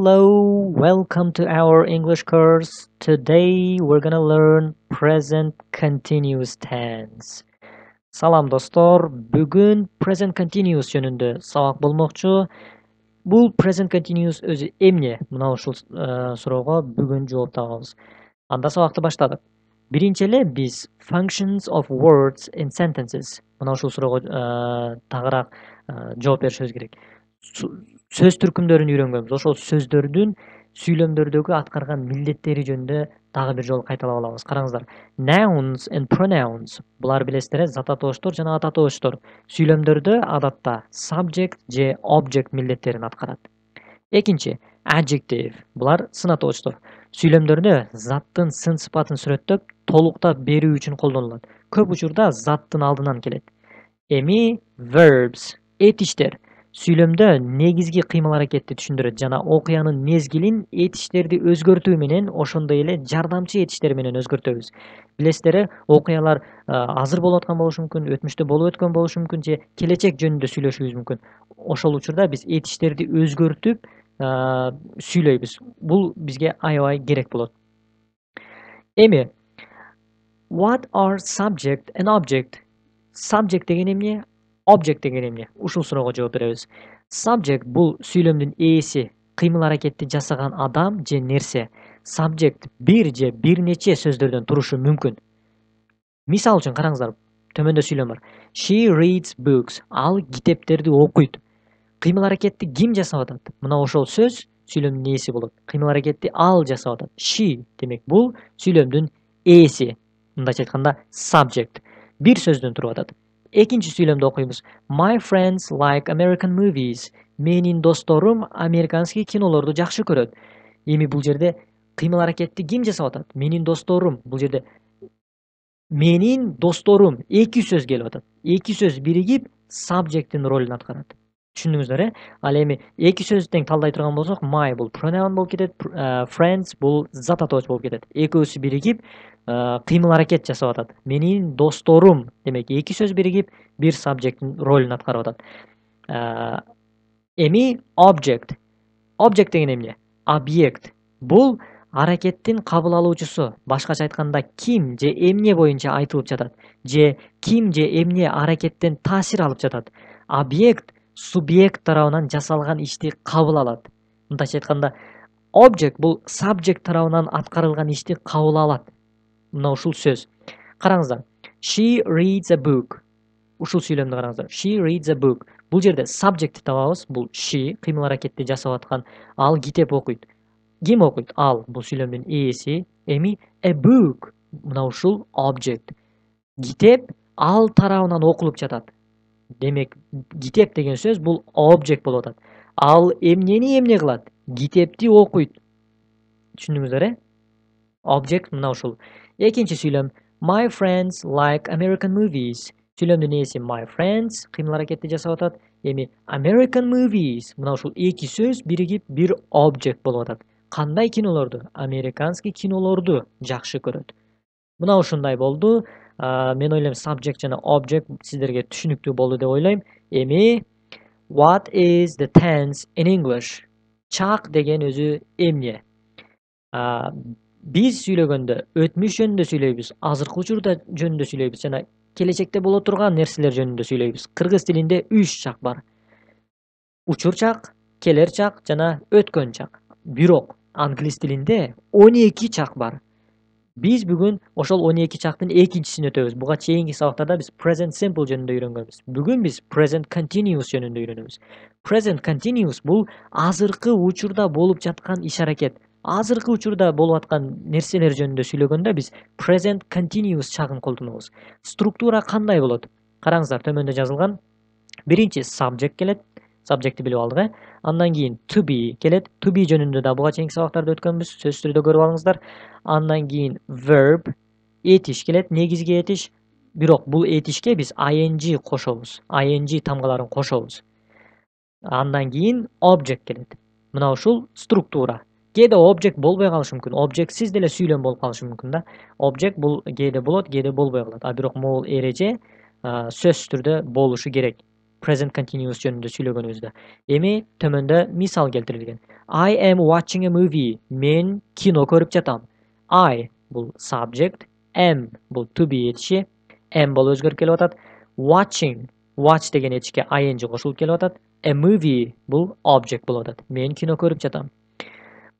Hello, welcome to our English course. Today we're gonna learn present continuous tense. Salam dostlar, бүгүн present continuous жөнүндө сабак болмокчу. Бул present continuous өзү эмне? Мына ушул суроого бүгүн жооп табабыз. Анда сабакты баштадык. Биринчи эле биз functions of words in sentences. Мына ушул суроого тагыраак жооп беришибиз керек. Сөз түркүмдөрүн үйрөнгөнбүз. Ошол сөздөрдүн сүйлөмдөрдөгү аткарган милдеттери жөнүндө дагы бир жолу кайталап алабыз. Караңыздар. Nouns and pronouns. Булар билесиздер, зат атоочтор жана ат атоочтор. Сүйлөмдөрдө адатта subject же object милдеттерин аткарат. Экинчи, adjective. Булар сын атоочтор. Сүйлөмдөрдө заттын сын сыпатын сүрөттөп, толуктап берүү үчүн колдонулат. Көп учурда заттын алдынан келет. Эми verbs, этиштер. Сүйлөмдө негизги кыймыл-аракетти түшүндүрөт жана окуянын мезгилин этиштерди өзгөртүү менен, ошондой эле жардамчы этиштер менен өзгөртөбүз. Билесиздер, окуялар азыр болуп аткан болушу мүмкүн, өтмүштө болуп өткөн болушу мүмкүн же келечек жөнүндө сүйлөшүбүз мүмкүн. Ошол учурда биз этиштерди өзгөртүп сүйлөйбүз. Бул бизге аябай керек болот. Эми what are subject and object? Subject деген эмне? Object деген эмне? Ушул суроого жооп беребиз. Subject бул сүйлөмдүн ээси, кыймыл-аракетти жасаган адам же нерсе. Subject бир же бир нече сөздөрдөн турушу мүмкүн. Мисал үчүн караңыздар, төмөндө сүйлөм бар. She reads books. Ал китептерди окуйт. Кыймыл-аракетти ким жасап атат? Мына ошол сөз сүйлөмдүн ээси болот. Кыймыл-аракетти ал жасап атат. She демек бул сүйлөмдүн ээси. Мындайча айтканда subject. Бир сөздөн туруп атат. Экинчи сүйлөмдү окуйбуз. My friends like American movies. Менин досторум американский кинолорду жакшы көрөт. Эми бул жерде кыймыл-аракетти ким жасап атат? Менин досторум. Бул жерде менин досторум эки сөз келип атат. Эки сөз биригип subject'ин ролун аткарат. Түшүндүңүздөр, Ал эми эки сөздү талдай турган болсок, my бул pronoun болуп кетет, friends бул зат атооч болуп кетет. Экөөсү биригип кыймыл-аракет жасап атат. Менин досторум демек эки сөз биригип бир subject'ин ролун аткарып атат. Эми object. Object деген эмне? Объект. Бул аракеттин кабыл алуучусу, башкача айтканда ким же эмне боюнча айтылып жатат, же ким же эмне аракеттен таасир алып жатат. Объект субъект тарабынан жасалган ишти кабыл алат. Мындайча айтканда, object бул subject тарабынан аткарылган ишти кабыл алат. Мына ушул сөз. Караңыздар. She reads a book. Ушул сүйлөмдү караңыздар. She reads a book. Бул жерде subject табабыз. Бул she кыймыл-аракетти жасап аткан. Ал китеп окуйт. Ким окуйт? Ал. Бул сүйлөмдүн ээси. Эми a book. Мына ушул object. Китеп ал тарабынан окулуп жатат. Демек, китеп деген сөз бул object болуп атат. Ал эмнени эмне кылат? Китепти окуйт. Түшүндүңүздөр, Object мына ушул. Экинчи сүйлөм. My friends like American movies. Сүйлөмдүн ээси my friends кыймыл-аракетти жасап атат. Эми American movies. Мына ушул эки сөз биригип бир object болуп атат. Кандай кинолорду? Американский кинолорду жакшы көрөт. Мына ушундай болду. Мен ойлойм subject жана object сиздерге түшүнүктүү болду деп ойлойм. Эми what is the tense in English? Чак деген өзү эмне? Биз сүйлөгөндө өтмүш жөнүндө сүйлөйбүз, азыркы учурда жөнүндө сүйлөйбүз жана келечекте боло турган нерселер жөнүндө сүйлөйбүз. Кыргыз тилинде 3 чак бар. Учур чак, келер чак жана өткөн чак. Бирок англис тилинде 12 чак бар. Биз бүгүн ошол 12 чактын экинчисин өтөбүз. Буга чейинки сабактарда биз present simple жөнүндө үйрөнгөнбүз. Бүгүн биз present continuous жөнүндө үйрөнөбүз. Present continuous бул азыркы учурда болуп жаткан иш-аракет. Азыркы учурда болуп аткан нерселер жөнүндө сүйлөгөндө биз present continuous чагын колдонобуз. Структура кандай болот? Караңыздар, төмөндө жазылган. Биринчи subject келет. Subject'ти билип алдык, Андан кийин to be келет. To be жөнүндө да буга чейинки сабактарда өткөнбүз. Сөз түрдө көрүп алыңыздар. Андан кийин verb, этиш келет, негизги этиш. Бирок бул этишке биз ing кошобуз. Ing тамгаларын кошобуз. Андан кийин object келет. Мына ушул структура. Кээде object болбой калышы мүмкүн. Objectсиз деле сүйлөм болуп калышы мүмкүн да. Object бул кээде болот, кээде болбой калат. Бирок могул эреже сөзсүз түрдө болушу керек. present continuous жөнүндө сүйлөгөнүбүздө. Эми төмөндө мисал келтирилген. I am watching a movie. Мен кино көрүп жатам. I бул subject, am бул to be этиши, am болуп өзгөрүп келип атат. Watching, watch деген этишке ing кошулуп келип атат. A movie бул object болуп атат. Мен кино көрүп жатам.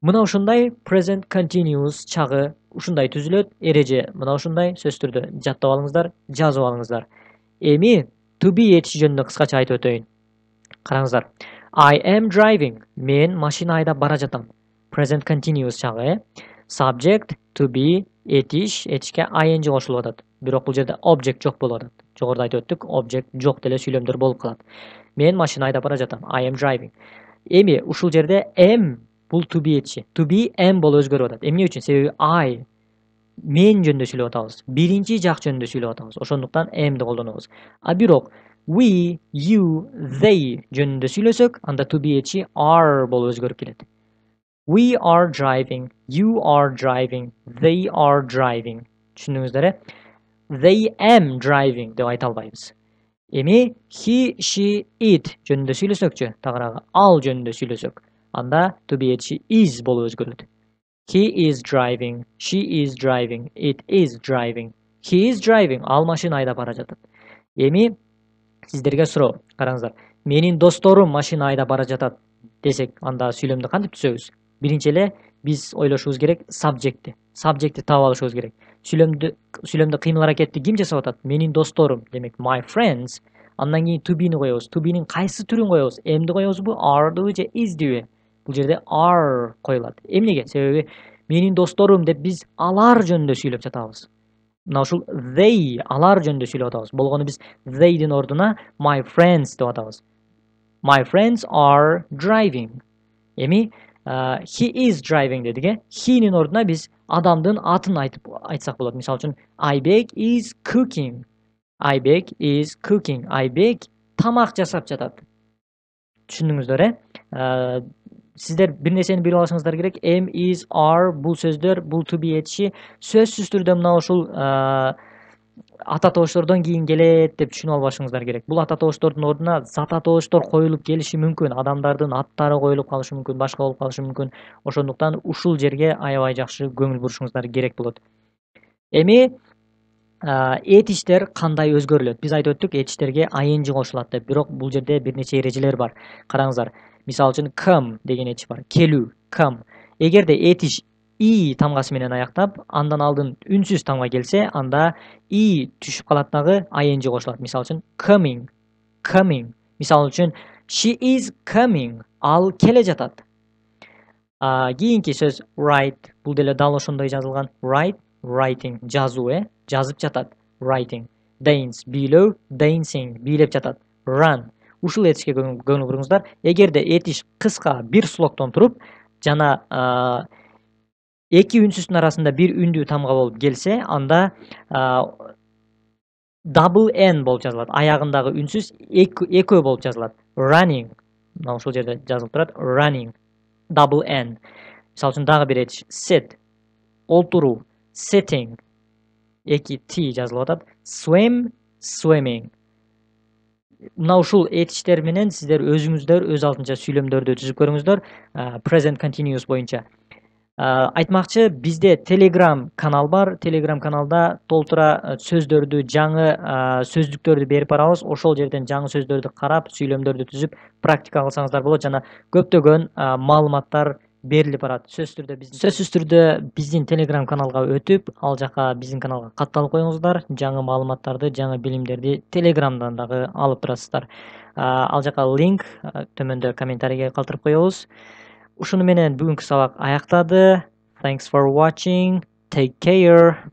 Мына ушундай present continuous чагы ушундай түзүлөт. Эреже мына ушундай сөз түрдө жаттап алыңыздар, жазып алыңыздар. Эми to be этиши жөнүндө кыскача айтып өтөйүн. Караңыздар. I am driving. Мен машина айдап бара жатам. Present continuous чагы. Subject to be этиш, этишке ing кошулуп атат. Бирок бул жерде object жок болуп атат. Жогоруда айтып өттүк, object жок деле сүйлөмдөр болуп калат. Мен машина айдап бара жатам. I am driving. Эми ушул жерде am бул to be этиши. To be am болуп өзгөрүп атат. Эмне үчүн? Себеби I мен жөнүндө сүйлөп атабыз. Биринчи жак жөнүндө сүйлөп атабыз. Ошондуктан am'ди колдонобуз. А бирок we, you, they жөнүндө сүйлөсөк, анда to be этиши are болуп өзгөрүп келет. We are driving, you are driving, they are driving. Түшүндүңүздөр э? They am driving деп айта албайбыз. Эми he, she, it жөнүндө сүйлөсөкчү, тагыраагы ал жөнүндө сүйлөсөк, анда to be этиши is болуп өзгөрөт. He is driving, she is driving, it is driving. He is driving, ал машина айдап бара жатат. Эми сиздерге суроо, караңыздар. Менин досторум машина айдап бара жатат десек, анда сүйлөмдү кантип түзөбүз? Биринчи эле биз ойлошубуз керек subjectти. Subjectти таап алышыбыз керек. Сүйлөмдө кыймыл аракетти ким жасап атат? Менин досторум, демек my friends. Андан кийин to be'ни коебуз. To be'нин кайсы түрүн коебуз? Am'ди коебузбу, are'дыбы же is'диби? Бул жерде are коюлат. Эмнеге? Себеби менин досторум деп биз алар жөнүндө сүйлөп жатабыз. Мына ушул they алар жөнүндө сүйлөп атабыз. Болгону биз they'дин ордуна my friends деп атабыз. My friends are driving. Эми he is driving дедик э. He'нин ордуна биз адамдын атын айтсак болот. Мисалы үчүн Айбек is cooking. Айбек is cooking. Айбек тамак жасап жатат. Түшүндүңүздөр э? Сиздер бир нерсени билип алышыңыздар керек. Am, is, are бул сөздөр, бул to be этиши сөзсүз түрдө мына ушул ата тобуштордон кийин келет деп түшүнүп албашыңыздар керек. Бул ата тобуштордун ордуна зат ата тобуштор коюлуп келиши мүмкүн. Адамдардын аттары коюлуп калышы мүмкүн, башка болуп калышы мүмкүн. Ошондуктан ушул жерге аябай жакшы көңүл бурушуңуздар керек болот. Эми этиштер кандай өзгөрүлөт? Биз айтып өттүк, этиштерге ing кошулат деп. Бирок бул жерде бир нече эрежелер бар. Караңыздар. Мисалы үчүн come деген этиш бар. Келүү, come. Эгерде этиш и тамгасы менен аяктап, андан алдын үнсүз тамга келсе, анда и түшүп калат дагы ing кошулат. Мисалы үчүн coming, coming. Мисалы үчүн she is coming. Ал келе жатат. Кийинки сөз write. Бул деле дал ошондой жазылган. Write, writing. Жазуу, жазып жатат. Writing. Dance, бийлөө, dancing. Бийлеп жатат. Run. Ушул этишке көңүл буруңуздар. Эгерде этиш кыска бир слогдон туруп, жана эки үнсүздүн арасында бир үндүү тамга болуп келсе, анда double n болуп жазылат. Аягындагы үнсүз экөө болуп жазылат. Running. Мына ушул жерде жазылып турат. Running. Double n. Мисалы үчүн дагы бир этиш. Sit. Олтуруу. Sitting. Эки t жазылып атат. Swim. Swimming. Мына ушул этиштер менен сиздер өзүңүздөр өз алдынча сүйлөмдөрдү түзүп көрүңүздөр. Present continuous боюнча. Айтмакчы, бизде Telegram канал бар. Telegram каналда толтура сөздөрдү, жаңы сөздүктөрдү берип барабыз. Ошол жерден жаңы сөздөрдү карап, сүйлөмдөрдү түзүп, практика кылсаңыздар болот. Жана көптөгөн маалыматтар берилип барат. Сөзсүз түрдө биздин Telegram каналга өтүп, ал жака биздин каналга катталып коюңуздар. Жаңы маалыматтарды, жаңы билимдерди Telegramдан дагы алып турасыздар. Ал жака линк төмөндө комментарийге калтырып коебуз. Ушуну менен бүгүнкү сабак аяктады. Thanks for watching. Take care.